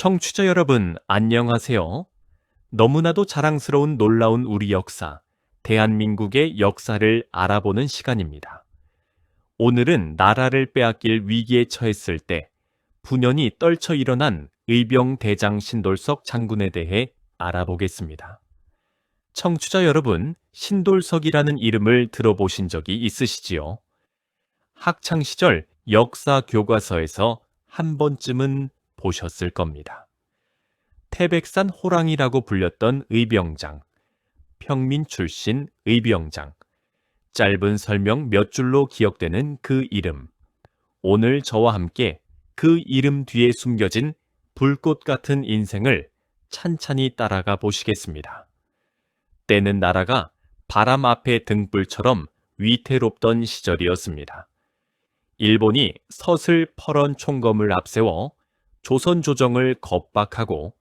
청취자 여러분, 안녕하세요. 너무나도 자랑스러운 놀라운 우리 역사, 대한민국의 역사를 알아보는 시간입니다. 오늘은 나라를 빼앗길 위기에 처했을 때 분연히 떨쳐 일어난 의병대장 신돌석 장군에 대해 알아보겠습니다. 청취자 여러분, 신돌석이라는 이름을 들어보신 적이 있으시지요? 학창시절 역사 교과서에서 한 번쯤은 보셨을 겁니다. 태백산 호랑이라고 불렸던 의병장, 평민 출신 의병장, 짧은 설명 몇 줄로 기억되는 그 이름. 오늘 저와 함께 그 이름 뒤에 숨겨진 불꽃 같은 인생을 찬찬히 따라가 보시겠습니다. 때는 나라가 바람 앞의 등불처럼 위태롭던 시절이었습니다. 일본이 서슬퍼런 총검을 앞세워 조선 조정을 겁박하고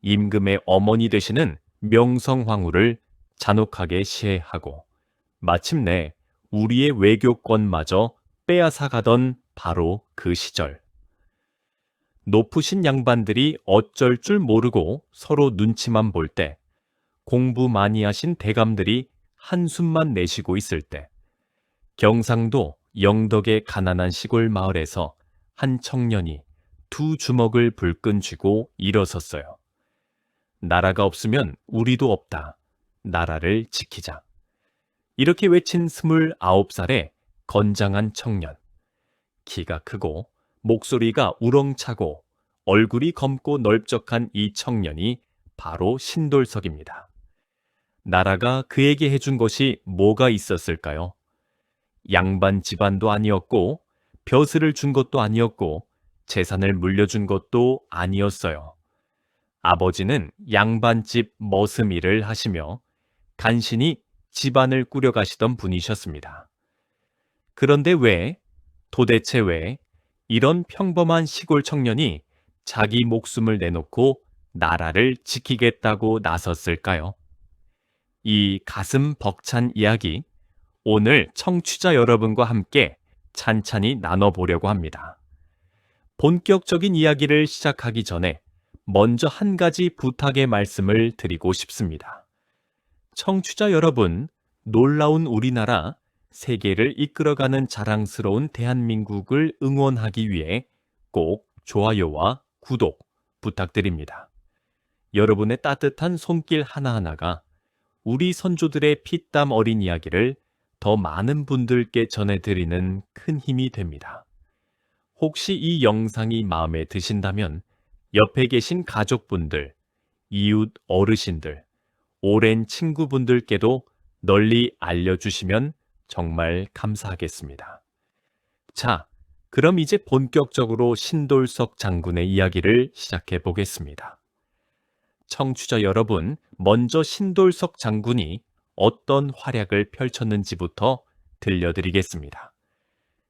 임금의 어머니 되시는 명성황후를 잔혹하게 시해하고 마침내 우리의 외교권마저 빼앗아 가던 바로 그 시절. 높으신 양반들이 어쩔 줄 모르고 서로 눈치만 볼 때, 공부 많이 하신 대감들이 한숨만 내쉬고 있을 때, 경상도 영덕의 가난한 시골 마을에서 한 청년이 두 주먹을 불끈 쥐고 일어섰어요. 나라가 없으면 우리도 없다. 나라를 지키자. 이렇게 외친 29살의 건장한 청년. 키가 크고 목소리가 우렁차고 얼굴이 검고 넓적한 이 청년이 바로 신돌석입니다. 나라가 그에게 해준 것이 뭐가 있었을까요? 양반 집안도 아니었고 벼슬을 준 것도 아니었고 재산을 물려준 것도 아니었어요. 아버지는 양반집 머슴일을 하시며 간신히 집안을 꾸려가시던 분이셨습니다. 그런데 도대체 왜 이런 평범한 시골 청년이 자기 목숨을 내놓고 나라를 지키겠다고 나섰을까요? 이 가슴 벅찬 이야기, 오늘 청취자 여러분과 함께 찬찬히 나눠보려고 합니다. 본격적인 이야기를 시작하기 전에 먼저 한 가지 부탁의 말씀을 드리고 싶습니다. 청취자 여러분, 놀라운 우리나라, 세계를 이끌어가는 자랑스러운 대한민국을 응원하기 위해 꼭 좋아요와 구독 부탁드립니다. 여러분의 따뜻한 손길 하나하나가 우리 선조들의 피땀 어린 이야기를 더 많은 분들께 전해드리는 큰 힘이 됩니다. 혹시 이 영상이 마음에 드신다면 옆에 계신 가족분들, 이웃 어르신들, 오랜 친구분들께도 널리 알려주시면 정말 감사하겠습니다. 자, 그럼 이제 본격적으로 신돌석 장군의 이야기를 시작해 보겠습니다. 청취자 여러분, 먼저 신돌석 장군이 어떤 활약을 펼쳤는지부터 들려드리겠습니다.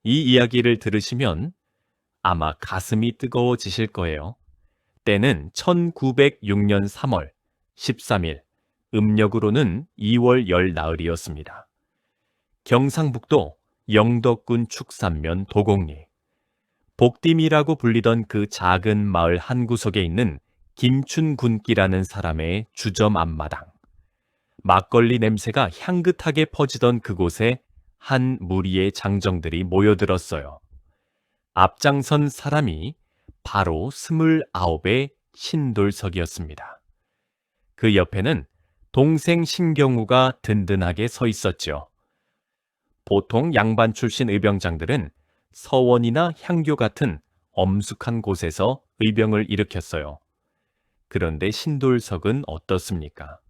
이 이야기를 들으시면 아마 가슴이 뜨거워지실 거예요. 때는 1906년 3월 13일, 음력으로는 2월 열 나흘이었습니다. 경상북도 영덕군 축산면 도곡리, 복dim이라고 불리던 그 작은 마을 한 구석에 있는 김춘군기라는 사람의 주점 앞마당. 막걸리 냄새가 향긋하게 퍼지던 그곳에 한 무리의 장정들이 모여들었어요. 앞장선 사람이 바로 29의 신돌석이었습니다. 그 옆에는 동생 신경우가 든든하게 서 있었죠. 보통 양반 출신 의병장들은 서원이나 향교 같은 엄숙한 곳에서 의병을 일으켰어요. 그런데 신돌석은 어떻습니까?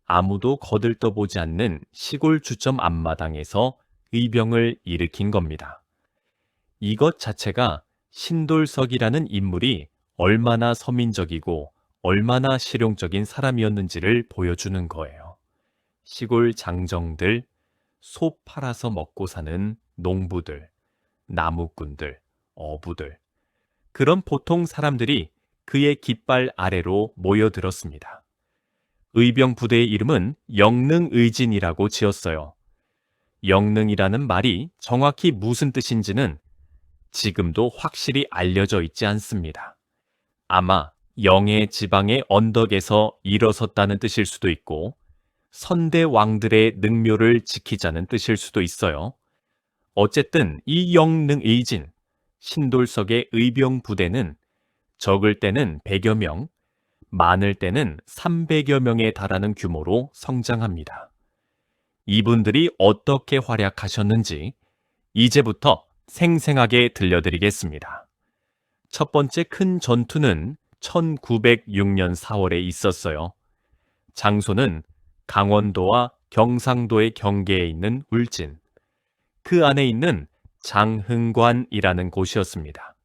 아무도 거들떠보지 않는 시골 주점 앞마당에서 의병을 일으킨 겁니다. 이것 자체가 신돌석이라는 인물이 얼마나 서민적이고 얼마나 실용적인 사람이었는지를 보여주는 거예요. 시골 장정들, 소 팔아서 먹고 사는 농부들, 나무꾼들, 어부들, 그런 보통 사람들이 그의 깃발 아래로 모여들었습니다. 의병 부대의 이름은 영능의진이라고 지었어요. 영능이라는 말이 정확히 무슨 뜻인지는 지금도 확실히 알려져 있지 않습니다. 아마 영해 지방의 언덕에서 일어섰다는 뜻일 수도 있고, 선대 왕들의 능묘를 지키자는 뜻일 수도 있어요. 어쨌든 이 영능의진, 신돌석의 의병 부대는 적을 때는 100여 명, 많을 때는 300여 명에 달하는 규모로 성장합니다. 이분들이 어떻게 활약하셨는지 이제부터 생생하게 들려드리겠습니다. 첫 번째 큰 전투는 1906년 4월에 있었어요. 장소는 강원도와 경상도의 경계에 있는 울진, 그 안에 있는 장흥관이라는 곳이었습니다.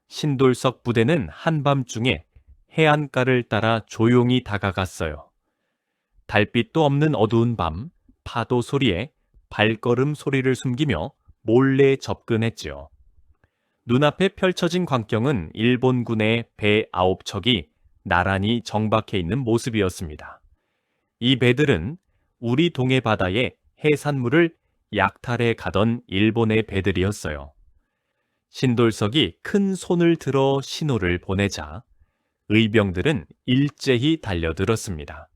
신돌석 부대는 한밤중에 해안가를 따라 조용히 다가갔어요. 달빛도 없는 어두운 밤, 파도 소리에 발걸음 소리를 숨기며 몰래 접근했지요. 눈앞에 펼쳐진 광경은 일본군의 배 9척이 나란히 정박해 있는 모습이었습니다. 이 배들은 우리 동해 바다의 해산물을 약탈해 가던 일본의 배들이었어요. 신돌석이 큰 손을 들어 신호를 보내자 의병들은 일제히 달려들었습니다.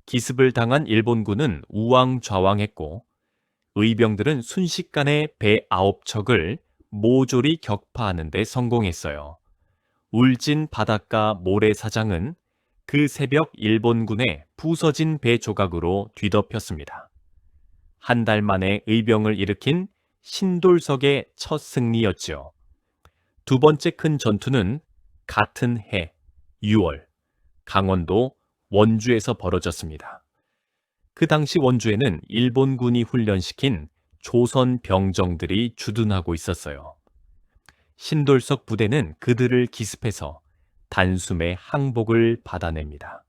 기습을 당한 일본군은 우왕좌왕했고 의병들은 순식간에 배 9척을 모조리 격파하는 데 성공했어요. 울진 바닷가 모래사장은 그 새벽 일본군의 부서진 배 조각으로 뒤덮였습니다. 한 달 만에 의병을 일으킨 신돌석의 첫 승리였지요. 두 번째 큰 전투는 같은 해 6월 강원도 원주에서 벌어졌습니다. 그 당시 원주에는 일본군이 훈련시킨 조선 병정들이 주둔하고 있었어요. 신돌석 부대는 그들을 기습해서 단숨에 항복을 받아냅니다.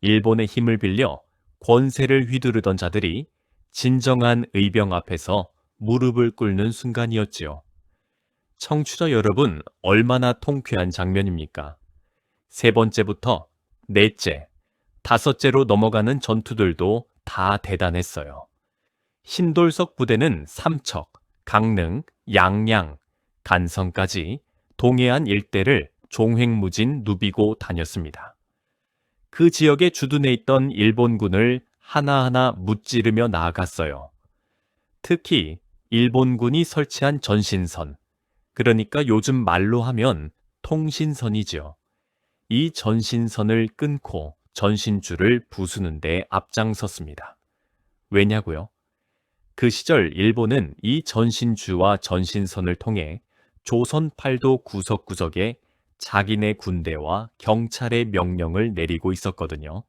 일본의 힘을 빌려 권세를 휘두르던 자들이 진정한 의병 앞에서 무릎을 꿇는 순간이었지요. 청취자 여러분, 얼마나 통쾌한 장면입니까? 세 번째부터 넷째, 다섯째로 넘어가는 전투들도 다 대단했어요. 신돌석 부대는 삼척, 강릉, 양양, 간성까지 동해안 일대를 종횡무진 누비고 다녔습니다. 그 지역에 주둔해 있던 일본군을 하나하나 무찌르며 나아갔어요. 특히 일본군이 설치한 전신선, 그러니까 요즘 말로 하면 통신선이죠. 이 전신선을 끊고 전신줄을 부수는 데 앞장섰습니다. 왜냐고요? 그 시절 일본은 이 전신주와 전신선을 통해 조선 팔도 구석구석에 자기네 군대와 경찰의 명령을 내리고 있었거든요.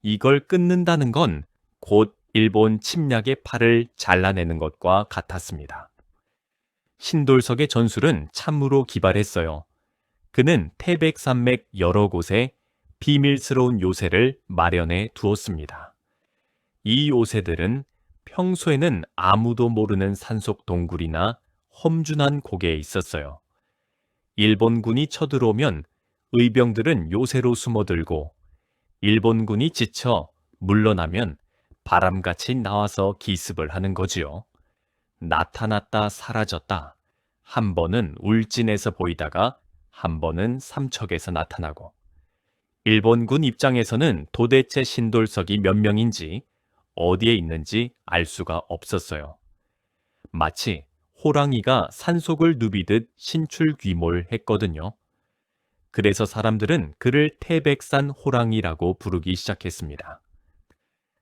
이걸 끊는다는 건 곧 일본 침략의 팔을 잘라내는 것과 같았습니다. 신돌석의 전술은 참으로 기발했어요. 그는 태백산맥 여러 곳에 비밀스러운 요새를 마련해 두었습니다. 이 요새들은 평소에는 아무도 모르는 산속 동굴이나 험준한 고개에 있었어요. 일본군이 쳐들어오면 의병들은 요새로 숨어들고 일본군이 지쳐 물러나면 바람같이 나와서 기습을 하는 거지요. 나타났다 사라졌다. 한 번은 울진에서 보이다가 한 번은 삼척에서 나타나고 일본군 입장에서는 도대체 신돌석이 몇 명인지 어디에 있는지 알 수가 없었어요. 마치 호랑이가 산속을 누비듯 신출귀몰했거든요. 그래서 사람들은 그를 태백산 호랑이라고 부르기 시작했습니다.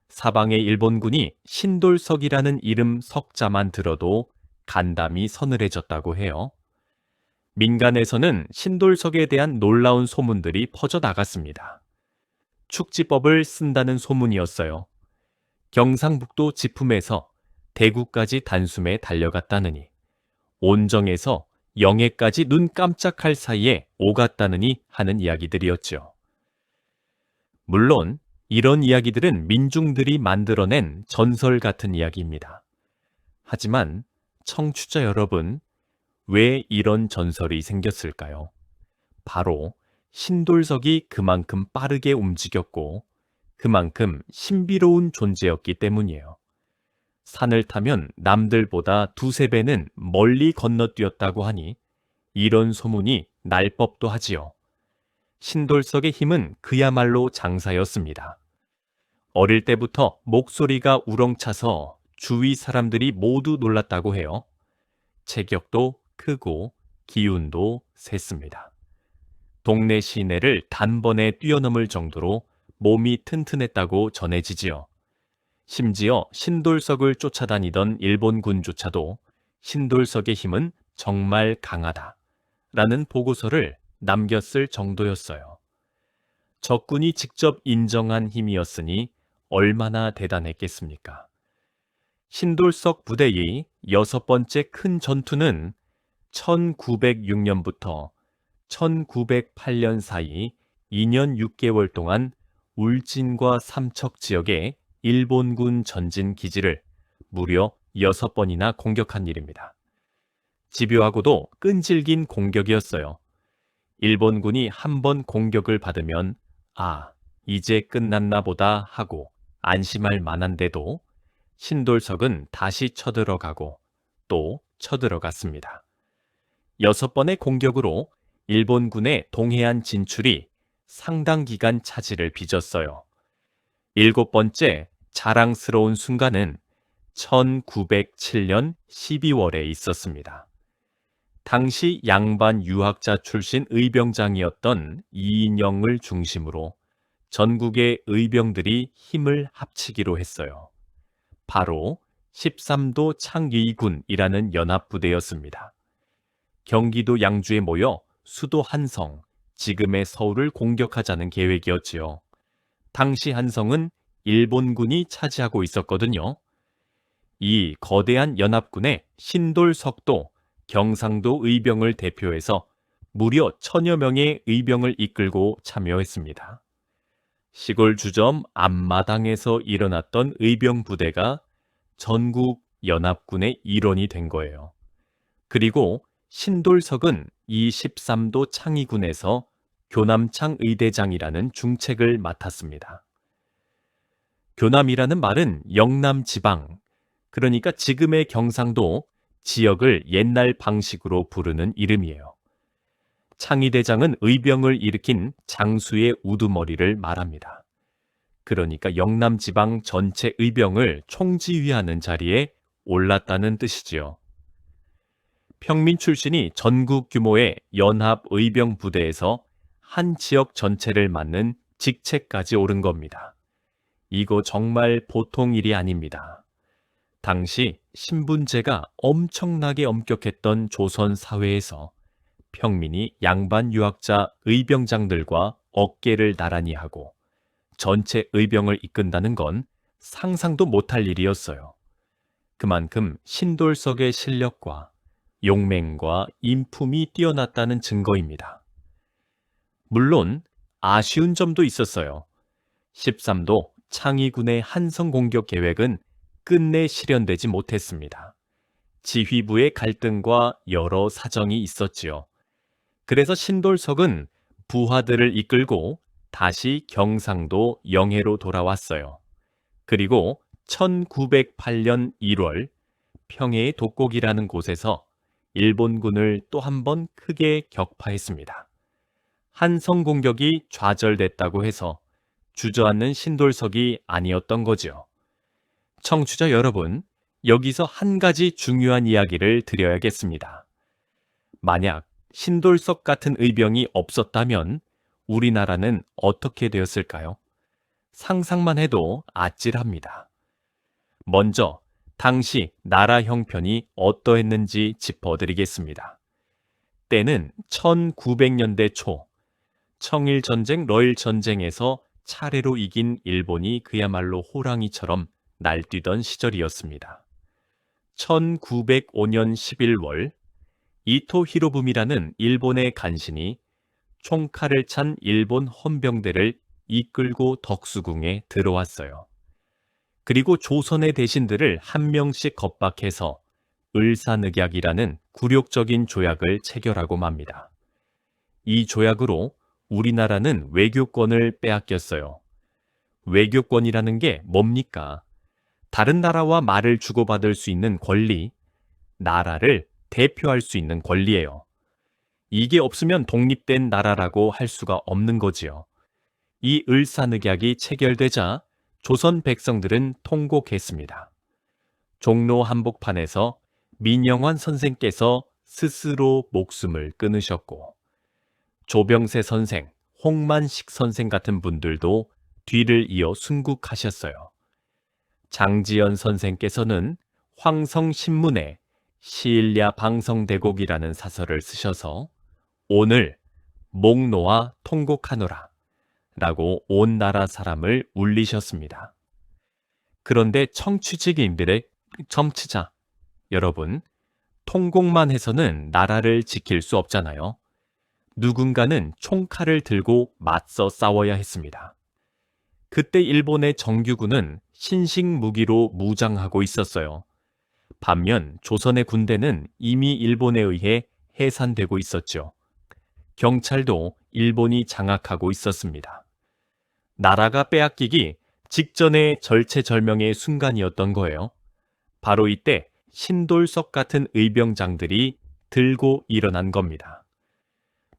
사방의 일본군이 신돌석이라는 이름 석자만 들어도 간담이 서늘해졌다고 해요. 민간에서는 신돌석에 대한 놀라운 소문들이 퍼져나갔습니다. 축지법을 쓴다는 소문이었어요. 경상북도 지품에서 대구까지 단숨에 달려갔다느니, 온정에서 영해까지 눈 깜짝할 사이에 오갔다느니 하는 이야기들이었죠. 물론 이런 이야기들은 민중들이 만들어낸 전설 같은 이야기입니다. 하지만 청취자 여러분, 왜 이런 전설이 생겼을까요? 바로 신돌석이 그만큼 빠르게 움직였고 그만큼 신비로운 존재였기 때문이에요. 산을 타면 남들보다 두세 배는 멀리 건너뛰었다고 하니 이런 소문이 날 법도 하지요. 신돌석의 힘은 그야말로 장사였습니다. 어릴 때부터 목소리가 우렁차서 주위 사람들이 모두 놀랐다고 해요. 체격도 크고 기운도 셌습니다. 동네 시내를 단번에 뛰어넘을 정도로 몸이 튼튼했다고 전해지지요. 심지어 신돌석을 쫓아다니던 일본군조차도 신돌석의 힘은 정말 강하다 라는 보고서를 남겼을 정도였어요. 적군이 직접 인정한 힘이었으니 얼마나 대단했겠습니까? 신돌석 부대의 6번째 큰 전투는 1906년부터 1908년 사이 2년 6개월 동안 울진과 삼척 지역의 일본군 전진 기지를 무려 6번이나 공격한 일입니다. 집요하고도 끈질긴 공격이었어요. 일본군이 한 번 공격을 받으면 이제 끝났나 보다 하고 안심할 만한데도 신돌석은 다시 쳐들어가고 또 쳐들어갔습니다. 6번의 공격으로 일본군의 동해안 진출이 상당 기간 차질을 빚었어요. 7번째 자랑스러운 순간은 1907년 12월에 있었습니다. 당시 양반 유학자 출신 의병장이었던 이인영을 중심으로 전국의 의병들이 힘을 합치기로 했어요. 바로 13도 창의군이라는 연합부대였습니다. 경기도 양주에 모여 수도 한성, 지금의 서울을 공격하자는 계획이었지요. 당시 한성은 일본군이 차지하고 있었거든요. 이 거대한 연합군의 신돌석도 경상도 의병을 대표해서 무려 1000여 명의 의병을 이끌고 참여했습니다. 시골 주점 앞마당에서 일어났던 의병 부대가 전국 연합군의 일원이 된 거예요. 그리고 신돌석은 이 13도 창의군에서 교남창 의대장이라는 중책을 맡았습니다. 교남이라는 말은 영남 지방, 그러니까 지금의 경상도 지역을 옛날 방식으로 부르는 이름이에요. 창의대장은 의병을 일으킨 장수의 우두머리를 말합니다. 그러니까 영남 지방 전체 의병을 총지휘하는 자리에 올랐다는 뜻이지요. 평민 출신이 전국 규모의 연합 의병 부대에서 한 지역 전체를 맡는 직책까지 오른 겁니다. 이거 정말 보통 일이 아닙니다. 당시 신분제가 엄청나게 엄격했던 조선 사회에서 평민이 양반 유학자 의병장들과 어깨를 나란히 하고 전체 의병을 이끈다는 건 상상도 못할 일이었어요. 그만큼 신돌석의 실력과 용맹과 인품이 뛰어났다는 증거입니다. 물론 아쉬운 점도 있었어요. 13도 창의군의 한성 공격 계획은 끝내 실현되지 못했습니다. 지휘부의 갈등과 여러 사정이 있었지요. 그래서 신돌석은 부하들을 이끌고 다시 경상도 영해로 돌아왔어요. 그리고 1908년 1월 평해의 독곡이라는 곳에서 일본군을 또 한 번 크게 격파했습니다. 한성 공격이 좌절됐다고 해서 주저앉는 신돌석이 아니었던 거죠. 청취자 여러분, 여기서 한 가지 중요한 이야기를 드려야겠습니다. 만약 신돌석 같은 의병이 없었다면 우리나라는 어떻게 되었을까요? 상상만 해도 아찔합니다. 먼저 당시 나라 형편이 어떠했는지 짚어드리겠습니다. 때는 1900년대 초, 청일전쟁, 러일전쟁에서 차례로 이긴 일본이 그야말로 호랑이처럼 날뛰던 시절이었습니다. 1905년 11월, 이토 히로부미라는 일본의 간신이 총칼을 찬 일본 헌병대를 이끌고 덕수궁에 들어왔어요. 그리고 조선의 대신들을 한 명씩 겁박해서 을사늑약이라는 굴욕적인 조약을 체결하고 맙니다. 이 조약으로 우리나라는 외교권을 빼앗겼어요. 외교권이라는 게 뭡니까? 다른 나라와 말을 주고받을 수 있는 권리, 나라를 대표할 수 있는 권리예요. 이게 없으면 독립된 나라라고 할 수가 없는 거지요. 이 을사늑약이 체결되자 조선 백성들은 통곡했습니다. 종로 한복판에서 민영환 선생께서 스스로 목숨을 끊으셨고, 조병세 선생, 홍만식 선생 같은 분들도 뒤를 이어 순국하셨어요. 장지연 선생께서는 황성신문에 시일야 방성대곡이라는 사설을 쓰셔서 오늘 목 놓아 통곡하노라 라고 온 나라 사람을 울리셨습니다. 그런데 청취자 여러분, 통곡만 해서는 나라를 지킬 수 없잖아요. 누군가는 총칼을 들고 맞서 싸워야 했습니다. 그때 일본의 정규군은 신식 무기로 무장하고 있었어요. 반면 조선의 군대는 이미 일본에 의해 해산되고 있었죠. 경찰도 일본이 장악하고 있었습니다. 나라가 빼앗기기 직전의 절체절명의 순간이었던 거예요. 바로 이때 신돌석 같은 의병장들이 들고 일어난 겁니다.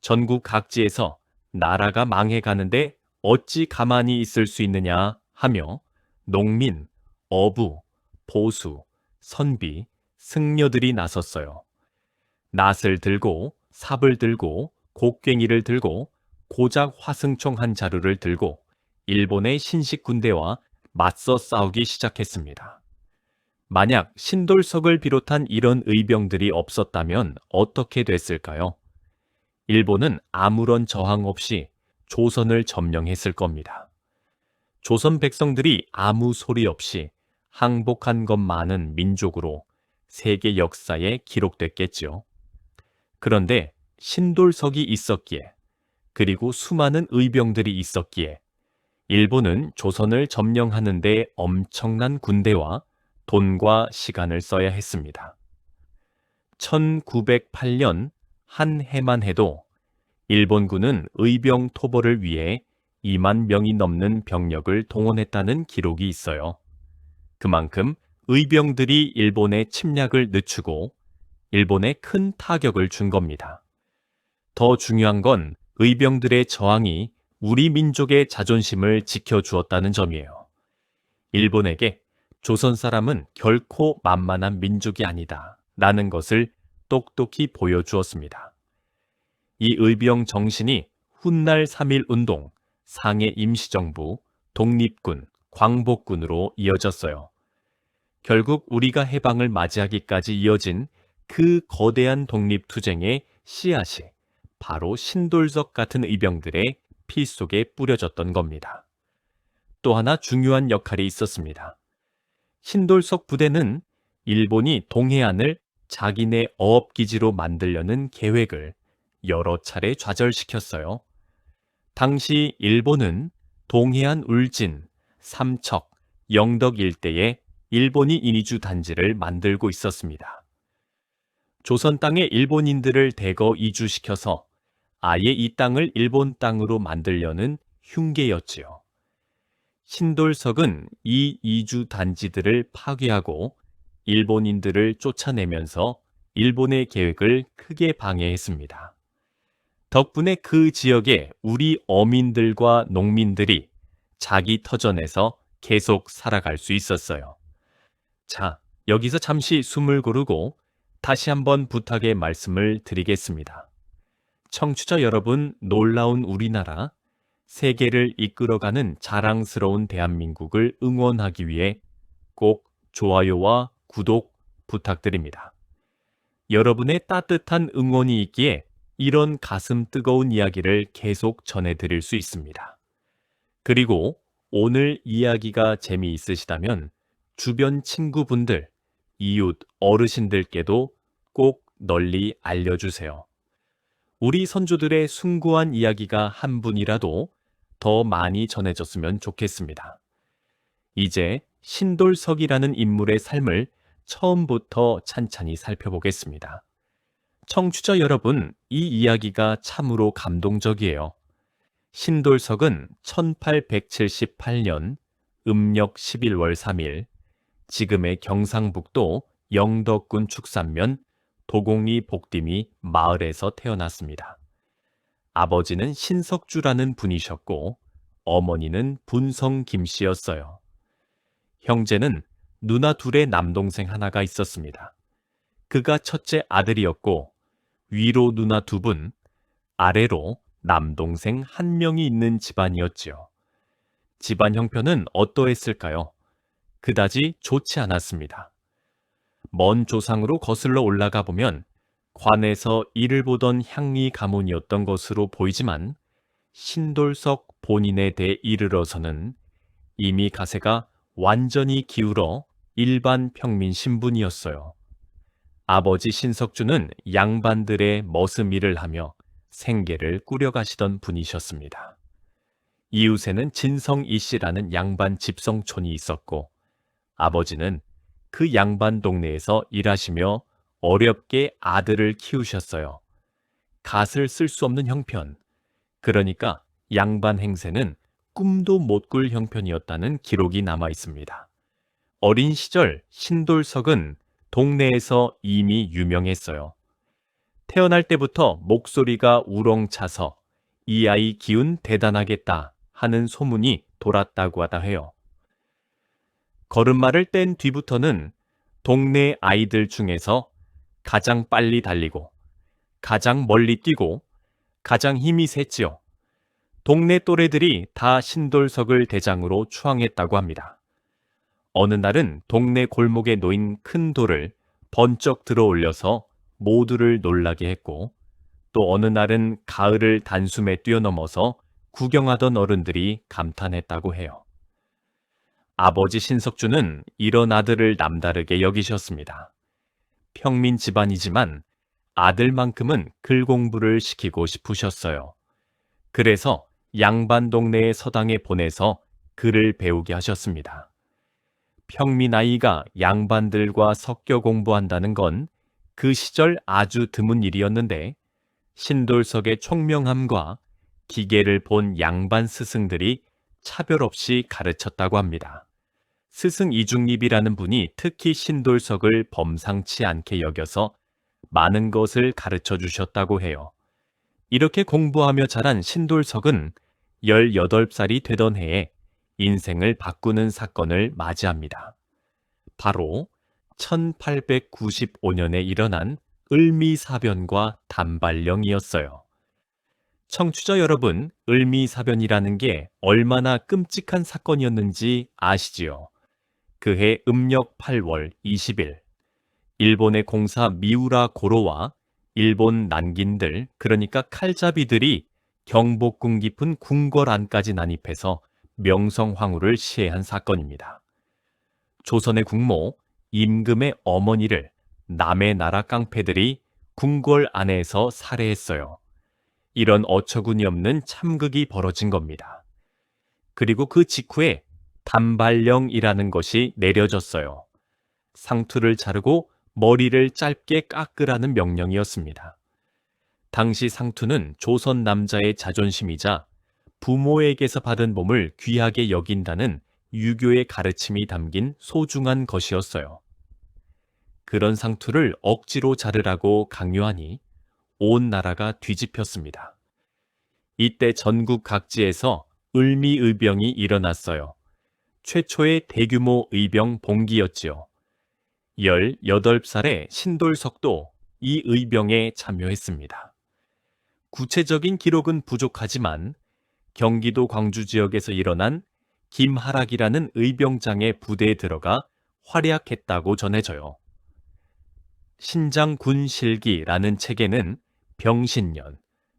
전국 각지에서 나라가 망해가는데 어찌 가만히 있을 수 있느냐 하며 농민, 어부, 보수, 선비, 승려들이 나섰어요. 낫을 들고, 삽을 들고, 곡괭이를 들고, 고작 화승총 한 자루를 들고 일본의 신식 군대와 맞서 싸우기 시작했습니다. 만약 신돌석을 비롯한 이런 의병들이 없었다면 어떻게 됐을까요? 일본은 아무런 저항 없이 조선을 점령했을 겁니다. 조선 백성들이 아무 소리 없이 항복한 것만은 민족으로 세계 역사에 기록됐겠지요. 그런데 신돌석이 있었기에, 그리고 수많은 의병들이 있었기에 일본은 조선을 점령하는 데 엄청난 군대와 돈과 시간을 써야 했습니다. 1908년 한 해만 해도 일본군은 의병 토벌을 위해 2만 명이 넘는 병력을 동원했다는 기록이 있어요. 그만큼 의병들이 일본의 침략을 늦추고 일본에 큰 타격을 준 겁니다. 더 중요한 건 의병들의 저항이 우리 민족의 자존심을 지켜주었다는 점이에요. 일본에게 조선 사람은 결코 만만한 민족이 아니다 라는 것을 똑똑히 보여주었습니다. 이 의병 정신이 훗날 3.1 운동, 상해 임시정부, 독립군, 광복군으로 이어졌어요. 결국 우리가 해방을 맞이하기까지 이어진 그 거대한 독립투쟁의 씨앗이 바로 신돌석 같은 의병들의 피 속에 뿌려졌던 겁니다. 또 하나 중요한 역할이 있었습니다. 신돌석 부대는 일본이 동해안을 자기네 어업기지로 만들려는 계획을 여러 차례 좌절시켰어요. 당시 일본은 동해안 울진, 삼척, 영덕 일대에 일본이 인이주 단지를 만들고 있었습니다. 조선 땅에 일본인들을 대거 이주시켜서 아예 이 땅을 일본 땅으로 만들려는 흉계였지요. 신돌석은 이 이주 단지들을 파괴하고 일본인들을 쫓아내면서 일본의 계획을 크게 방해했습니다. 덕분에 그 지역에 우리 어민들과 농민들이 자기 터전에서 계속 살아갈 수 있었어요. 자, 여기서 잠시 숨을 고르고 다시 한번 부탁의 말씀을 드리겠습니다. 청취자 여러분, 놀라운 우리나라, 세계를 이끌어가는 자랑스러운 대한민국을 응원하기 위해 꼭 좋아요와 구독 부탁드립니다. 여러분의 따뜻한 응원이 있기에 이런 가슴 뜨거운 이야기를 계속 전해드릴 수 있습니다. 그리고 오늘 이야기가 재미있으시다면 주변 친구분들, 이웃, 어르신들께도 꼭 널리 알려주세요. 우리 선조들의 숭고한 이야기가 한 분이라도 더 많이 전해졌으면 좋겠습니다. 이제 신돌석이라는 인물의 삶을 처음부터 찬찬히 살펴보겠습니다. 청취자 여러분, 이 이야기가 참으로 감동적이에요. 신돌석은 1878년 음력 11월 3일 지금의 경상북도 영덕군 축산면 도공리 복림이 마을에서 태어났습니다. 아버지는 신석주라는 분이셨고 어머니는 분성 김씨였어요. 형제는 누나 둘의 남동생 하나가 있었습니다. 그가 첫째 아들이었고 위로 누나 두 분, 아래로 남동생 한 명이 있는 집안이었지요. 집안 형편은 어떠했을까요? 그다지 좋지 않았습니다. 먼 조상으로 거슬러 올라가 보면 관에서 일을 보던 향리 가문이었던 것으로 보이지만 신돌석 본인에 대해 이르러서는 이미 가세가 완전히 기울어 일반 평민 신분이었어요. 아버지 신석주는 양반들의 머슴 일을 하며 생계를 꾸려가시던 분이셨습니다. 이웃에는 진성 이씨라는 양반 집성촌이 있었고 아버지는 그 양반 동네에서 일하시며 어렵게 아들을 키우셨어요. 갓을 쓸 수 없는 형편, 그러니까 양반 행세는 꿈도 못 꿀 형편이었다는 기록이 남아 있습니다. 어린 시절 신돌석은 동네에서 이미 유명했어요. 태어날 때부터 목소리가 우렁차서 이 아이 기운 대단하겠다 하는 소문이 돌았다고 하다 해요. 걸음마를 뗀 뒤부터는 동네 아이들 중에서 가장 빨리 달리고 가장 멀리 뛰고 가장 힘이 셌지요. 동네 또래들이 다 신돌석을 대장으로 추앙했다고 합니다. 어느 날은 동네 골목에 놓인 큰 돌을 번쩍 들어 올려서 모두를 놀라게 했고 또 어느 날은 가을을 단숨에 뛰어넘어서 구경하던 어른들이 감탄했다고 해요. 아버지 신석주는 이런 아들을 남다르게 여기셨습니다. 평민 집안이지만 아들만큼은 글 공부를 시키고 싶으셨어요. 그래서 양반 동네의 서당에 보내서 글을 배우게 하셨습니다. 평민 아이가 양반들과 섞여 공부한다는 건 그 시절 아주 드문 일이었는데 신돌석의 총명함과 기계를 본 양반 스승들이 차별 없이 가르쳤다고 합니다. 스승 이중립이라는 분이 특히 신돌석을 범상치 않게 여겨서 많은 것을 가르쳐 주셨다고 해요. 이렇게 공부하며 자란 신돌석은 18살이 되던 해에 인생을 바꾸는 사건을 맞이합니다. 바로 1895년에 일어난 을미사변과 단발령이었어요. 청취자 여러분, 을미사변이라는 게 얼마나 끔찍한 사건이었는지 아시지요? 그해 음력 8월 20일, 일본의 공사 미우라 고로와 일본 난긴들, 그러니까 칼잡이들이 경복궁 깊은 궁궐 안까지 난입해서 명성황후를 시해한 사건입니다. 조선의 국모 임금의 어머니를 남의 나라 깡패들이 궁궐 안에서 살해했어요. 이런 어처구니 없는 참극이 벌어진 겁니다. 그리고 그 직후에 단발령이라는 것이 내려졌어요. 상투를 자르고 머리를 짧게 깎으라는 명령이었습니다. 당시 상투는 조선 남자의 자존심이자 부모에게서 받은 몸을 귀하게 여긴다는 유교의 가르침이 담긴 소중한 것이었어요. 그런 상투를 억지로 자르라고 강요하니 온 나라가 뒤집혔습니다. 이때 전국 각지에서 을미의병이 일어났어요. 최초의 대규모 의병 봉기였지요. 18살의 신돌석도 이 의병에 참여했습니다. 구체적인 기록은 부족하지만 경기도 광주 지역에서 일어난 김하락이라는 의병장의 부대에 들어가 활약했다고 전해져요. 신장군실기라는 책에는 병신년,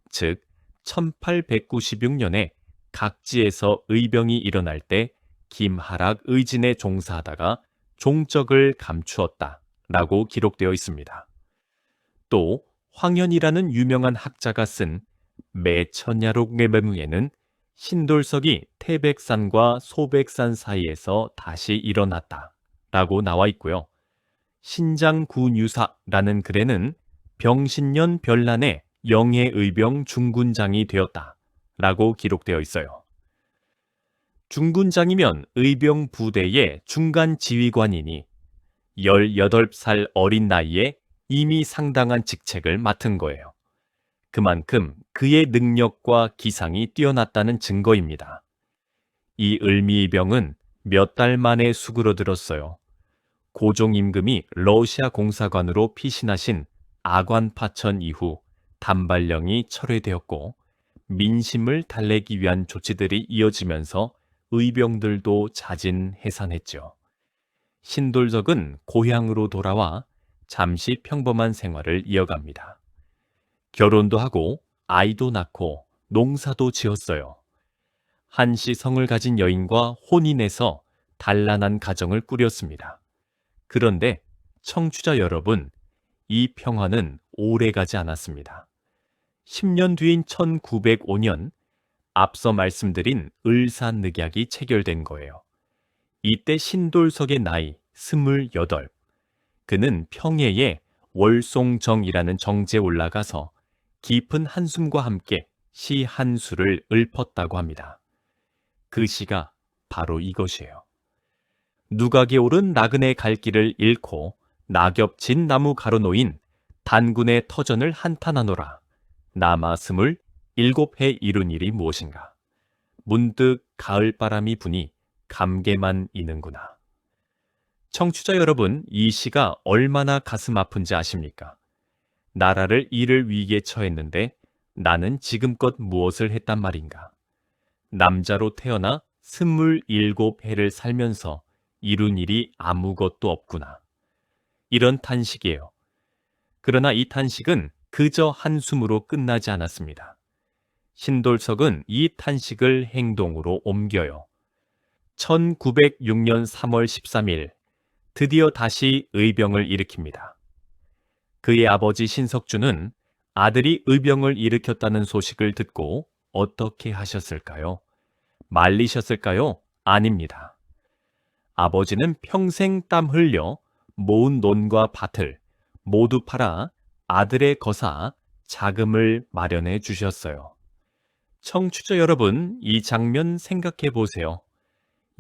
즉 1896년에 각지에서 의병이 일어날 때 김하락 의진에 종사하다가 종적을 감추었다라고 기록되어 있습니다. 또 황현이라는 유명한 학자가 쓴 매천야록내매무에는 신돌석이 태백산과 소백산 사이에서 다시 일어났다라고 나와 있고요. 신장군유사라는 글에는 병신년 별난에 영해의병 중군장이 되었다라고 기록되어 있어요. 중군장이면 의병 부대의 중간 지휘관이니 18살 어린 나이에 이미 상당한 직책을 맡은 거예요. 그만큼 그의 능력과 기상이 뛰어났다는 증거입니다. 이 을미이병은 몇 달 만에 수그러들었어요. 고종 임금이 러시아 공사관으로 피신하신 아관파천 이후 단발령이 철회되었고 민심을 달래기 위한 조치들이 이어지면서 의병들도 자진해산했죠. 신돌석은 고향으로 돌아와 잠시 평범한 생활을 이어갑니다. 결혼도 하고 아이도 낳고 농사도 지었어요. 한씨 성을 가진 여인과 혼인해서 단란한 가정을 꾸렸습니다. 그런데 청취자 여러분, 이 평화는 오래가지 않았습니다. 10년 뒤인 1905년 앞서 말씀드린 을사늑약이 체결된 거예요. 이때 신돌석의 나이 28. 그는 평해에 월송정이라는 정제에 올라가서 깊은 한숨과 함께 시 한 수를 읊었다고 합니다. 그 시가 바로 이것이에요. 누각에 오른 나그네 갈 길을 잃고 낙엽진 나무 가로놓인 단군의 터전을 한탄하노라. 남아 27해 이룬 일이 무엇인가. 문득 가을바람이 부니 감개만 이는구나. 청취자 여러분, 이 시가 얼마나 가슴 아픈지 아십니까? 나라를 잃을 위기에 처했는데 나는 지금껏 무엇을 했단 말인가? 남자로 태어나 27해를 살면서 이룬 일이 아무것도 없구나. 이런 탄식이에요. 그러나 이 탄식은 그저 한숨으로 끝나지 않았습니다. 신돌석은 이 탄식을 행동으로 옮겨요. 1906년 3월 13일, 드디어 다시 의병을 일으킵니다. 그의 아버지 신석주는 아들이 의병을 일으켰다는 소식을 듣고 어떻게 하셨을까요? 말리셨을까요? 아닙니다. 아버지는 평생 땀 흘려 모은 논과 밭을 모두 팔아 아들의 거사 자금을 마련해 주셨어요. 청취자 여러분, 이 장면 생각해 보세요.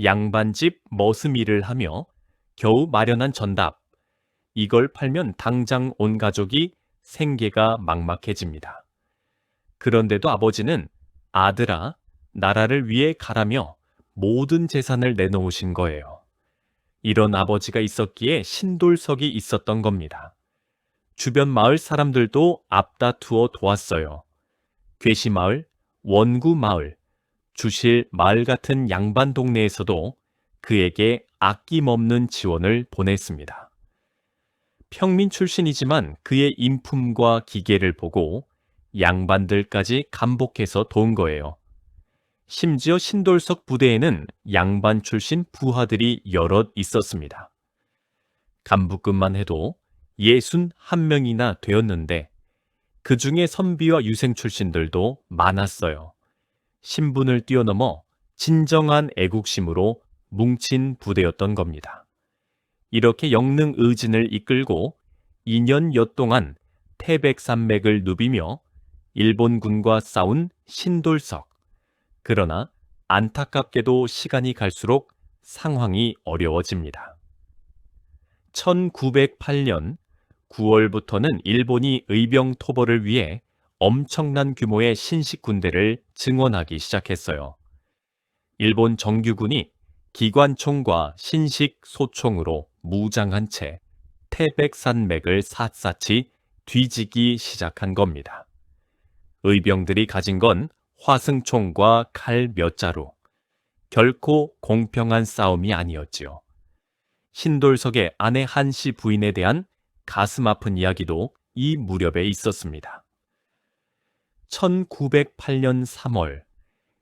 양반집 머슴일을 하며 겨우 마련한 전답. 이걸 팔면 당장 온 가족이 생계가 막막해집니다. 그런데도 아버지는 아들아, 나라를 위해 가라며 모든 재산을 내놓으신 거예요. 이런 아버지가 있었기에 신돌석이 있었던 겁니다. 주변 마을 사람들도 앞다투어 도왔어요. 괴시마을, 원구마을, 주실 마을 같은 양반 동네에서도 그에게 아낌없는 지원을 보냈습니다. 평민 출신이지만 그의 인품과 기계를 보고 양반들까지 감복해서 도운 거예요. 심지어 신돌석 부대에는 양반 출신 부하들이 여럿 있었습니다. 간부급만 해도 61명이나 되었는데 그 중에 선비와 유생 출신들도 많았어요. 신분을 뛰어넘어 진정한 애국심으로 뭉친 부대였던 겁니다. 이렇게 영능 의진을 이끌고 2년여 동안 태백산맥을 누비며 일본군과 싸운 신돌석. 그러나 안타깝게도 시간이 갈수록 상황이 어려워집니다. 1908년 9월부터는 일본이 의병 토벌을 위해 엄청난 규모의 신식 군대를 증원하기 시작했어요. 일본 정규군이 기관총과 신식 소총으로 무장한 채 태백산맥을 샅샅이 뒤지기 시작한 겁니다. 의병들이 가진 건 화승총과 칼 몇 자루. 결코 공평한 싸움이 아니었지요. 신돌석의 아내 한씨 부인에 대한 가슴 아픈 이야기도 이 무렵에 있었습니다. 1908년 3월,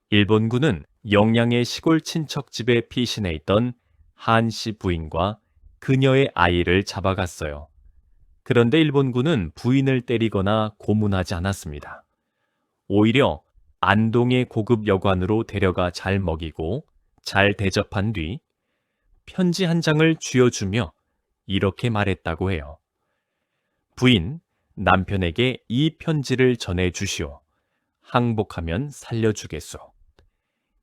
일본군은 영양의 시골 친척집에 피신해 있던 한씨 부인과 그녀의 아이를 잡아갔어요. 그런데 일본군은 부인을 때리거나 고문하지 않았습니다. 오히려 안동의 고급 여관으로 데려가 잘 먹이고 잘 대접한 뒤 편지 한 장을 쥐어주며 이렇게 말했다고 해요. 부인, 남편에게 이 편지를 전해주시오. 항복하면 살려주겠소.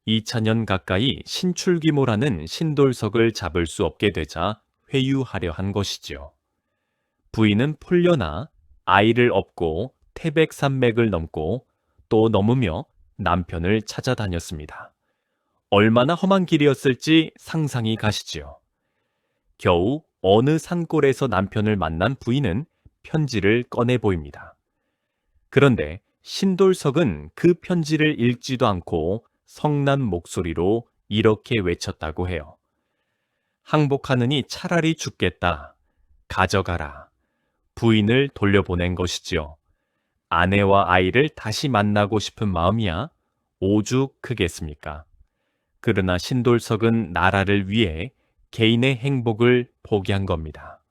2차년 가까이 신출귀모라는 신돌석을 잡을 수 없게 되자 회유하려 한 것이지요. 부인은 풀려나 아이를 업고 태백산맥을 넘고 또 넘으며 남편을 찾아다녔습니다. 얼마나 험한 길이었을지 상상이 가시지요. 겨우 어느 산골에서 남편을 만난 부인은 편지를 꺼내 보입니다. 그런데 신돌석은 그 편지를 읽지도 않고 성난 목소리로 이렇게 외쳤다고 해요. 항복하느니 차라리 죽겠다. 가져가라. 부인을 돌려보낸 것이지요. 아내와 아이를 다시 만나고 싶은 마음이야 오죽 크겠습니까? 그러나 신돌석은 나라를 위해 개인의 행복을 포기한 겁니다.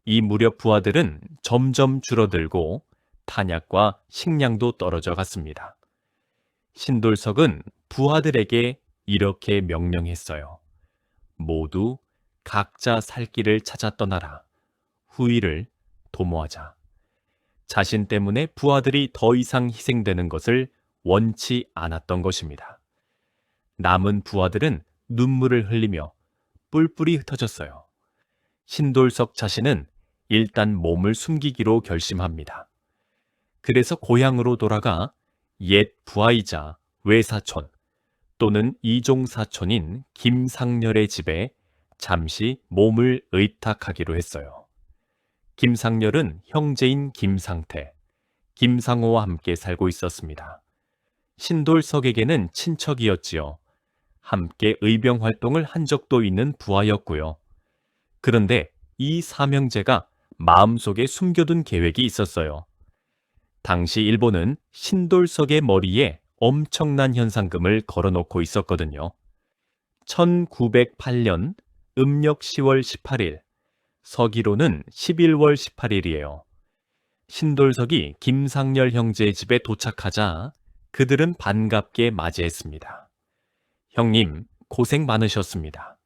이 무렵 부하들은 점점 줄어들고 탄약과 식량도 떨어져 갔습니다. 신돌석은 부하들에게 이렇게 명령했어요. 모두 각자 살 길을 찾아 떠나라. 후일을 도모하자. 자신 때문에 부하들이 더 이상 희생되는 것을 원치 않았던 것입니다. 남은 부하들은 눈물을 흘리며 뿔뿔이 흩어졌어요. 신돌석 자신은 일단 몸을 숨기기로 결심합니다. 그래서 고향으로 돌아가 옛 부하이자 외사촌 또는 이종사촌인 김상렬의 집에 잠시 몸을 의탁하기로 했어요. 김상렬은 형제인 김상태, 김상호와 함께 살고 있었습니다. 신돌석에게는 친척이었지요. 함께 의병 활동을 한 적도 있는 부하였고요. 그런데 이 삼형제가 마음속에 숨겨둔 계획이 있었어요. 당시 일본은 신돌석의 머리에 엄청난 현상금을 걸어놓고 있었거든요. 1908년 음력 10월 18일, 서기로는 11월 18일이에요. 신돌석이 김상렬 형제의 집에 도착하자 그들은 반갑게 맞이했습니다. 형님, 고생 많으셨습니다.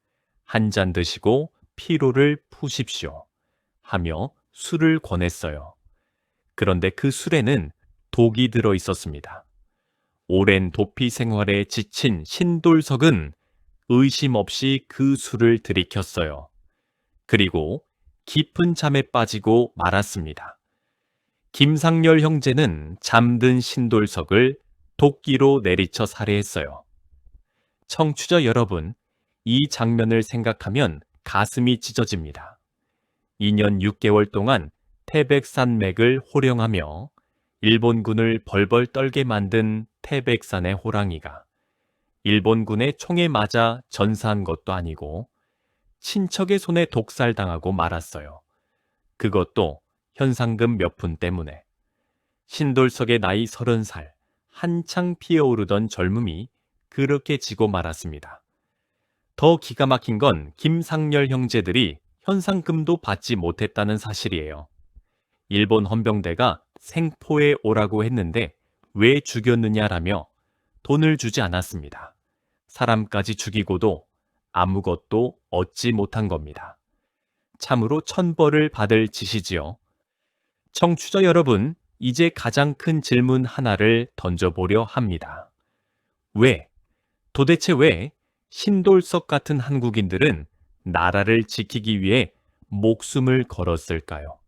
한 잔 드시고 피로를 푸십시오. 하며 술을 권했어요. 그런데 그 술에는 독이 들어 있었습니다. 오랜 도피 생활에 지친 신돌석은 의심 없이 그 술을 들이켰어요. 그리고 깊은 잠에 빠지고 말았습니다. 김상렬 형제는 잠든 신돌석을 도끼로 내리쳐 살해했어요. 청취자 여러분, 이 장면을 생각하면 가슴이 찢어집니다. 2년 6개월 동안 태백산맥을 호령하며 일본군을 벌벌 떨게 만든 태백산의 호랑이가 일본군의 총에 맞아 전사한 것도 아니고 친척의 손에 독살당하고 말았어요. 그것도 현상금 몇 푼 때문에. 신돌석의 나이 30살, 한창 피어오르던 젊음이 그렇게 지고 말았습니다. 더 기가 막힌 건 김상렬 형제들이 현상금도 받지 못했다는 사실이에요. 일본 헌병대가 생포에 오라고 했는데 왜 죽였느냐라며 돈을 주지 않았습니다. 사람까지 죽이고도 아무것도 얻지 못한 겁니다. 참으로 천벌을 받을 짓이지요. 청취자 여러분, 이제 가장 큰 질문 하나를 던져보려 합니다. 도대체 왜 신돌석 같은 한국인들은 나라를 지키기 위해 목숨을 걸었을까요?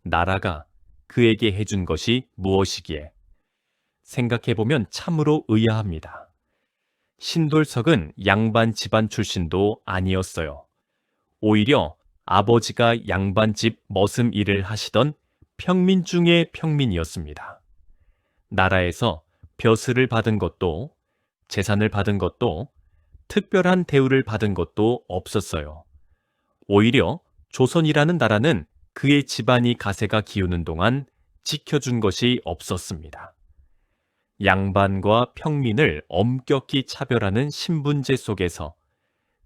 나라가 그에게 해준 것이 무엇이기에? 생각해보면 참으로 의아합니다. 신돌석은 양반 집안 출신도 아니었어요. 오히려 아버지가 양반집 머슴 일을 하시던 평민 중의 평민이었습니다. 나라에서 벼슬을 받은 것도 재산을 받은 것도 특별한 대우를 받은 것도 없었어요. 오히려 조선이라는 나라는 그의 집안이 가세가 기우는 동안 지켜준 것이 없었습니다. 양반과 평민을 엄격히 차별하는 신분제 속에서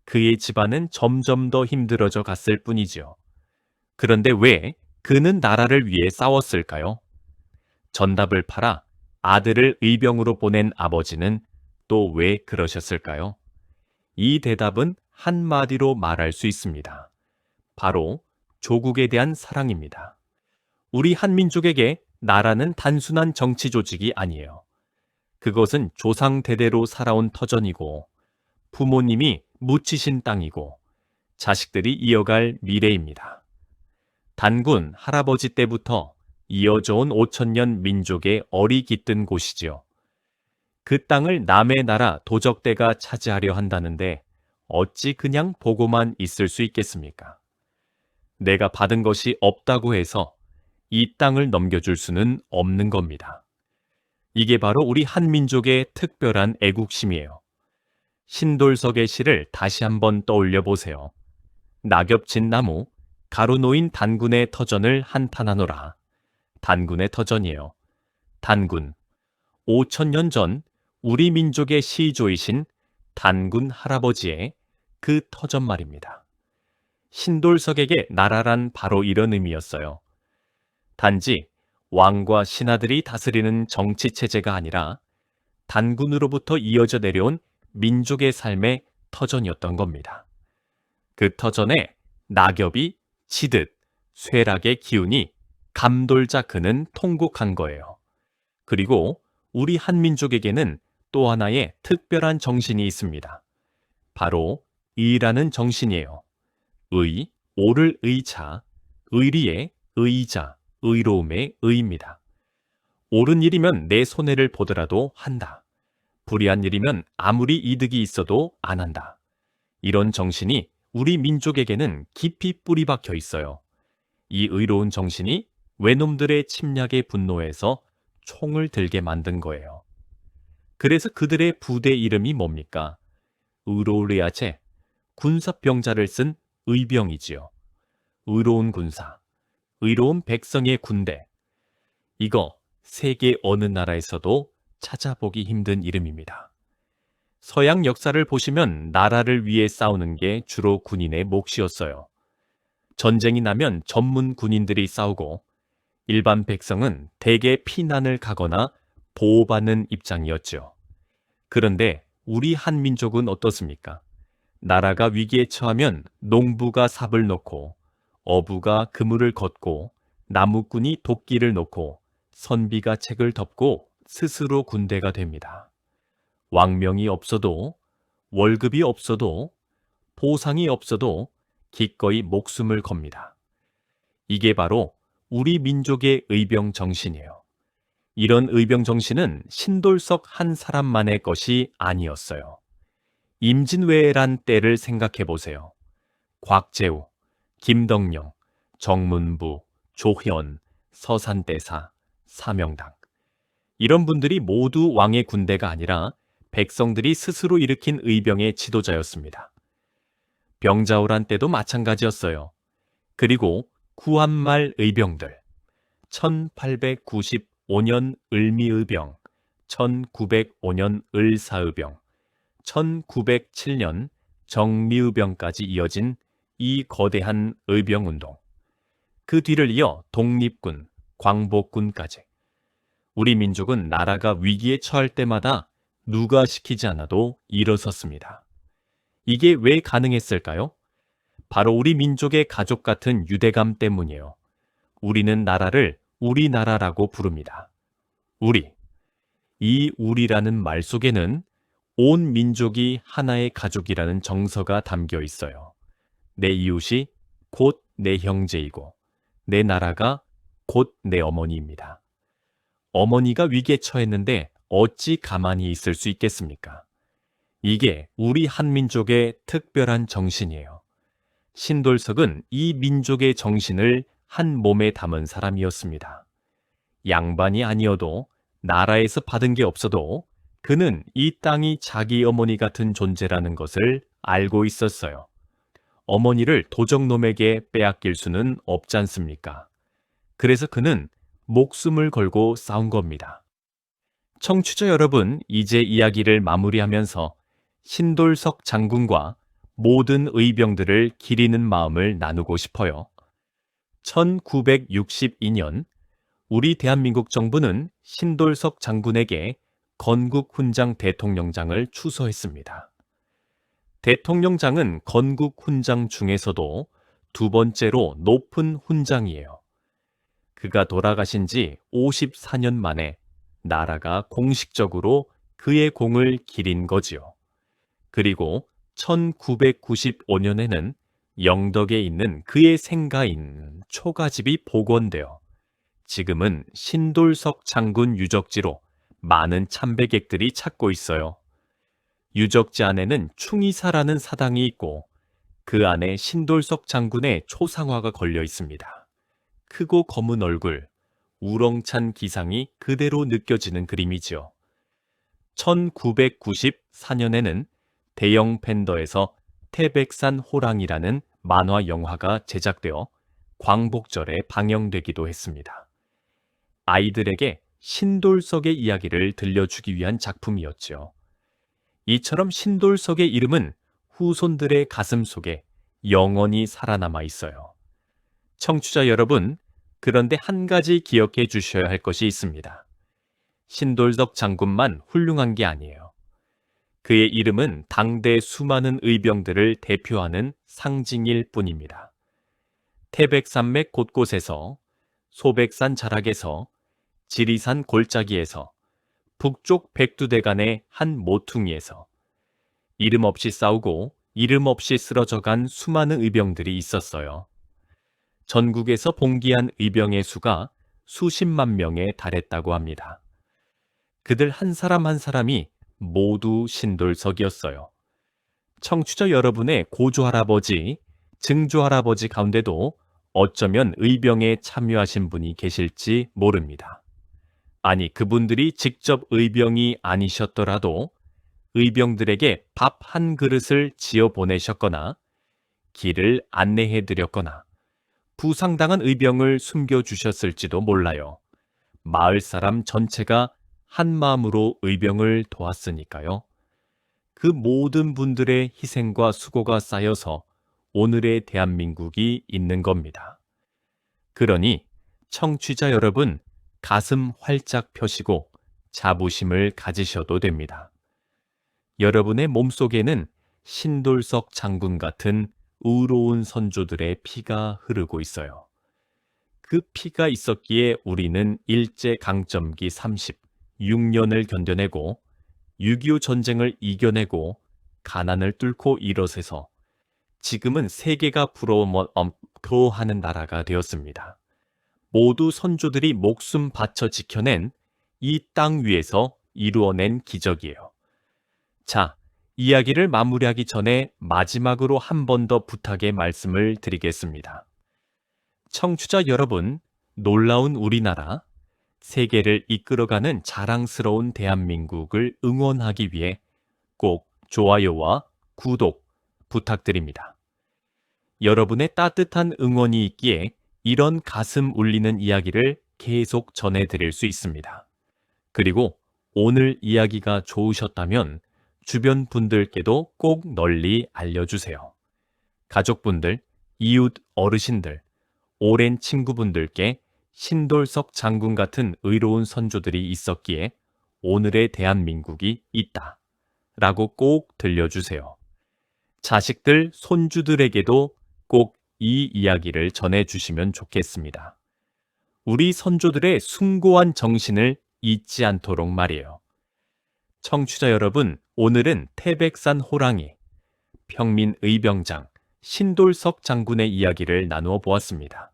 그의 집안은 점점 더 힘들어져 갔을 뿐이죠. 그런데 왜 그는 나라를 위해 싸웠을까요? 전답을 팔아 아들을 의병으로 보낸 아버지는 또 왜 그러셨을까요? 이 대답은 한마디로 말할 수 있습니다. 바로 조국에 대한 사랑입니다. 우리 한민족에게 나라는 단순한 정치 조직이 아니에요. 그것은 조상 대대로 살아온 터전이고 부모님이 묻히신 땅이고 자식들이 이어갈 미래입니다. 단군 할아버지 때부터 이어져 온 5천년 민족의 어리 깃든 곳이지요. 그 땅을 남의 나라 도적대가 차지하려 한다는데 어찌 그냥 보고만 있을 수 있겠습니까? 내가 받은 것이 없다고 해서 이 땅을 넘겨줄 수는 없는 겁니다. 이게 바로 우리 한민족의 특별한 애국심이에요. 신돌석의 시를 다시 한번 떠올려 보세요. 낙엽진 나무, 가루 놓인 단군의 터전을 한탄하노라. 단군의 터전이에요. 단군. 5천년 전 우리 민족의 시조이신 단군 할아버지의 그 터전 말입니다. 신돌석에게 나라란 바로 이런 의미였어요. 단지 왕과 신하들이 다스리는 정치체제가 아니라 단군으로부터 이어져 내려온 민족의 삶의 터전이었던 겁니다. 그 터전에 낙엽이 치듯 쇠락의 기운이 감돌자 그는 통곡한 거예요. 그리고 우리 한민족에게는 또 하나의 특별한 정신이 있습니다. 바로 의라는 정신이에요. 의, 옳을 의자, 의리의 의자, 의로움의 의입니다. 옳은 일이면 내 손해를 보더라도 한다. 불의한 일이면 아무리 이득이 있어도 안 한다. 이런 정신이 우리 민족에게는 깊이 뿌리 박혀 있어요. 이 의로운 정신이 외놈들의 침략에 분노해서 총을 들게 만든 거예요. 그래서 그들의 부대 이름이 뭡니까? 의로울리아제, 군사병자를 쓴 의병이지요. 의로운 군사, 의로운 백성의 군대. 이거 세계 어느 나라에서도 찾아보기 힘든 이름입니다. 서양 역사를 보시면 나라를 위해 싸우는 게 주로 군인의 몫이었어요. 전쟁이 나면 전문 군인들이 싸우고 일반 백성은 대개 피난을 가거나 보호받는 입장이었죠. 그런데 우리 한민족은 어떻습니까? 나라가 위기에 처하면 농부가 삽을 놓고 어부가 그물을 걷고 나무꾼이 도끼를 놓고 선비가 책을 덮고 스스로 군대가 됩니다. 왕명이 없어도 월급이 없어도 보상이 없어도 기꺼이 목숨을 겁니다. 이게 바로 우리 민족의 의병 정신이에요. 이런 의병 정신은 신돌석 한 사람만의 것이 아니었어요. 임진왜란 때를 생각해 보세요. 곽재우, 김덕령, 정문부, 조현, 서산대사, 사명당. 이런 분들이 모두 왕의 군대가 아니라 백성들이 스스로 일으킨 의병의 지도자였습니다. 병자호란 때도 마찬가지였어요. 그리고 구한말 의병들, 1895년 을미의병, 1905년 을사의병, 1907년 정미의병까지 이어진 이 거대한 의병운동. 그 뒤를 이어 독립군, 광복군까지. 우리 민족은 나라가 위기에 처할 때마다 누가 시키지 않아도 일어섰습니다. 이게 왜 가능했을까요? 바로 우리 민족의 가족 같은 유대감 때문이에요. 우리는 나라를 우리나라라고 부릅니다. 우리. 이 우리라는 말 속에는 온 민족이 하나의 가족이라는 정서가 담겨 있어요. 내 이웃이 곧 내 형제이고 내 나라가 곧 내 어머니입니다. 어머니가 위기에 처했는데 어찌 가만히 있을 수 있겠습니까? 이게 우리 한민족의 특별한 정신이에요. 신돌석은 이 민족의 정신을 한 몸에 담은 사람이었습니다. 양반이 아니어도 나라에서 받은 게 없어도 그는 이 땅이 자기 어머니 같은 존재라는 것을 알고 있었어요. 어머니를 도적놈에게 빼앗길 수는 없지 않습니까? 그래서 그는 목숨을 걸고 싸운 겁니다. 청취자 여러분, 이제 이야기를 마무리하면서 신돌석 장군과 모든 의병들을 기리는 마음을 나누고 싶어요. 1962년 우리 대한민국 정부는 신돌석 장군에게 건국훈장 대통령장을 추서했습니다. 대통령장은 건국훈장 중에서도 두 번째로 높은 훈장이에요. 그가 돌아가신 지 54년 만에 나라가 공식적으로 그의 공을 기린 거지요. 그리고 1995년에는 영덕에 있는 그의 생가인 초가집이 복원되어 지금은 신돌석 장군 유적지로 많은 참배객들이 찾고 있어요. 유적지 안에는 충의사라는 사당이 있고 그 안에 신돌석 장군의 초상화가 걸려 있습니다. 크고 검은 얼굴, 우렁찬 기상이 그대로 느껴지는 그림이지요. 1994년에는 대형 팬더에서 태백산 호랑이라는 만화 영화가 제작되어 광복절에 방영되기도 했습니다. 아이들에게 신돌석의 이야기를 들려주기 위한 작품이었죠. 이처럼 신돌석의 이름은 후손들의 가슴 속에 영원히 살아남아 있어요. 청취자 여러분, 그런데 한 가지 기억해 주셔야 할 것이 있습니다. 신돌석 장군만 훌륭한 게 아니에요. 그의 이름은 당대 수많은 의병들을 대표하는 상징일 뿐입니다. 태백산맥 곳곳에서, 소백산 자락에서, 지리산 골짜기에서, 북쪽 백두대간의 한 모퉁이에서 이름 없이 싸우고 이름 없이 쓰러져간 수많은 의병들이 있었어요. 전국에서 봉기한 의병의 수가 수십만 명에 달했다고 합니다. 그들 한 사람 한 사람이 모두 신돌석이었어요. 청취자 여러분의 고조할아버지, 증조할아버지 가운데도 어쩌면 의병에 참여하신 분이 계실지 모릅니다. 아니, 그분들이 직접 의병이 아니셨더라도 의병들에게 밥 한 그릇을 지어 보내셨거나 길을 안내해 드렸거나 부상당한 의병을 숨겨주셨을지도 몰라요. 마을 사람 전체가 한 마음으로 의병을 도왔으니까요. 그 모든 분들의 희생과 수고가 쌓여서 오늘의 대한민국이 있는 겁니다. 그러니 청취자 여러분, 가슴 활짝 펴시고 자부심을 가지셔도 됩니다. 여러분의 몸속에는 신돌석 장군 같은 의로운 선조들의 피가 흐르고 있어요. 그 피가 있었기에 우리는 일제강점기 36년을 견뎌내고 6.25 전쟁을 이겨내고 가난을 뚫고 일어서서 지금은 세계가 부러워하는 나라가 되었습니다. 모두 선조들이 목숨 바쳐 지켜낸 이 땅 위에서 이루어낸 기적이에요. 자, 이야기를 마무리하기 전에 마지막으로 한 번 더 부탁의 말씀을 드리겠습니다. 청취자 여러분, 놀라운 우리나라, 세계를 이끌어가는 자랑스러운 대한민국을 응원하기 위해 꼭 좋아요와 구독 부탁드립니다. 여러분의 따뜻한 응원이 있기에 이런 가슴 울리는 이야기를 계속 전해드릴 수 있습니다. 그리고 오늘 이야기가 좋으셨다면 주변 분들께도 꼭 널리 알려주세요. 가족분들, 이웃 어르신들, 오랜 친구분들께 신돌석 장군 같은 의로운 선조들이 있었기에 오늘의 대한민국이 있다 라고 꼭 들려주세요. 자식들, 손주들에게도 꼭 이 이야기를 전해주시면 좋겠습니다. 우리 선조들의 숭고한 정신을 잊지 않도록 말이에요. 청취자 여러분, 오늘은 태백산 호랑이, 평민 의병장, 신돌석 장군의 이야기를 나누어 보았습니다.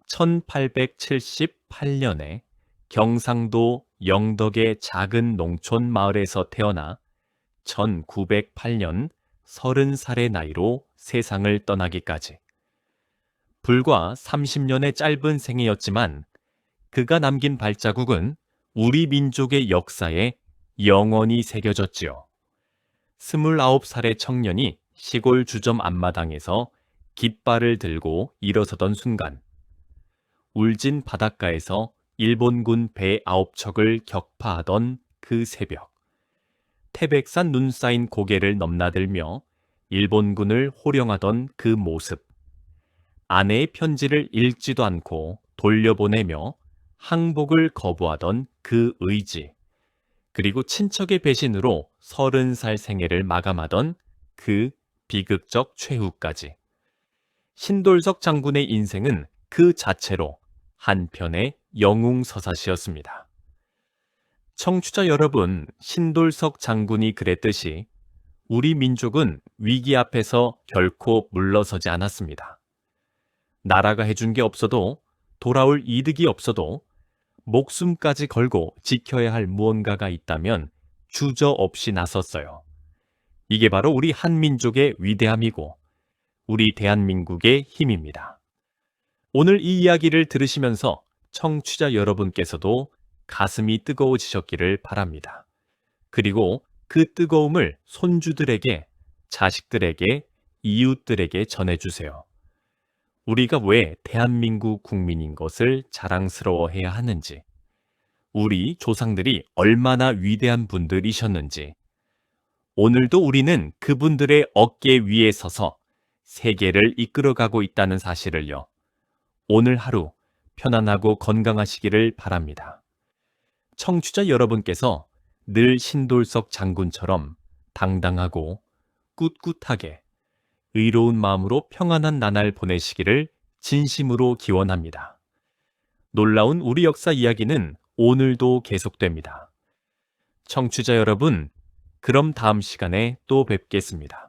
1878년에 경상도 영덕의 작은 농촌 마을에서 태어나 1908년 30살의 나이로 세상을 떠나기까지 불과 30년의 짧은 생애였지만 그가 남긴 발자국은 우리 민족의 역사에 영원히 새겨졌지요. 29살의 청년이 시골 주점 앞마당에서 깃발을 들고 일어서던 순간 울진 바닷가에서 일본군 배 9척을 격파하던 그 새벽, 태백산 눈 쌓인 고개를 넘나들며 일본군을 호령하던 그 모습, 아내의 편지를 읽지도 않고 돌려보내며 항복을 거부하던 그 의지, 그리고 친척의 배신으로 30살 생애를 마감하던 그 비극적 최후까지. 신돌석 장군의 인생은 그 자체로 한편의 영웅서사시였습니다. 청취자 여러분, 신돌석 장군이 그랬듯이 우리 민족은 위기 앞에서 결코 물러서지 않았습니다. 나라가 해준 게 없어도, 돌아올 이득이 없어도 목숨까지 걸고 지켜야 할 무언가가 있다면 주저없이 나섰어요. 이게 바로 우리 한민족의 위대함이고 우리 대한민국의 힘입니다. 오늘 이 이야기를 들으시면서 청취자 여러분께서도 가슴이 뜨거워지셨기를 바랍니다. 그리고 그 뜨거움을 손주들에게, 자식들에게, 이웃들에게 전해주세요. 우리가 왜 대한민국 국민인 것을 자랑스러워해야 하는지, 우리 조상들이 얼마나 위대한 분들이셨는지, 오늘도 우리는 그분들의 어깨 위에 서서 세계를 이끌어가고 있다는 사실을요. 오늘 하루 편안하고 건강하시기를 바랍니다. 청취자 여러분께서 늘 신돌석 장군처럼 당당하고 꿋꿋하게 의로운 마음으로 평안한 나날 보내시기를 진심으로 기원합니다. 놀라운 우리 역사 이야기는 오늘도 계속됩니다. 청취자 여러분, 그럼 다음 시간에 또 뵙겠습니다.